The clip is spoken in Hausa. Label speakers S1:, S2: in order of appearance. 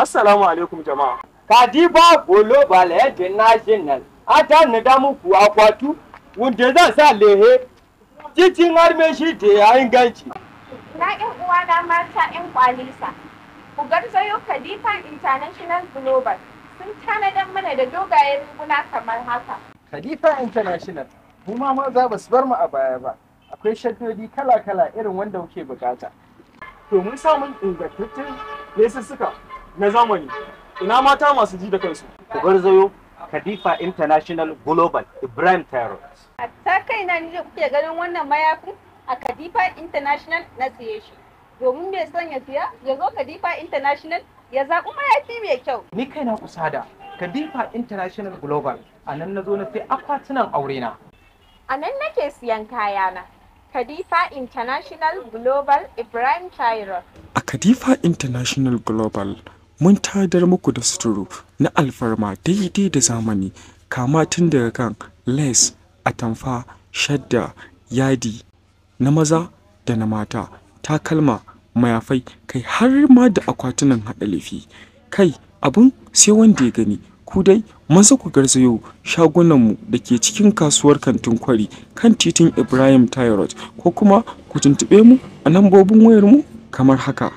S1: Assalamu alaikum jama'a.
S2: Khadifa Global International ata nada muku akwatu wanda zan sa lehe cikin armeshi da ya inganci.
S3: Na ƴan uwana mata ƴan kwalisa. Ku garzayo Khadifa International Global sun tanadar mana da dogayen riguna kamar haka.
S1: Khadifa International mu ma maza ba su bar mu a baya ba. Akwai shaddodi kala-kala irin wanda muke bukata. To mun samu ingantattun lesussuka na zamani. Ina mata masu ji da kansu.
S4: Ku garzayo Khadifa International Global Ibrahim Tyrant.
S5: Ta kaina ni da kuke ganin wannan mayafin a Khadifa International na siye shi. Domin mai son ya siya ya zo Khadifa International ya zaɓi mayafi mai kyau.
S6: Ni kaina kusa da Khadifa International Global a nan na zo na sai akwatunan aure na.
S3: A nan nake siyan kayana. Khadifa International Global Ibrahim Tyrant.
S7: A Khadifa International Global mun tadar muku da suturu na alfarma daidai da zamani, kama tun daga kan lace, atamfa, shadda, yadi na maza da na mata, takalma, mayafai, kai har ma da akwatunan haɗa lefi. Kai abun sai wanda ya gani. Ku dai maza ku garzayo shagunanmu da ke cikin kasuwar kantin kwari kan titin Ibrahim Tyrant, ko kuma ku tuntuɓe mu a lambobin wayarmu kamar haka.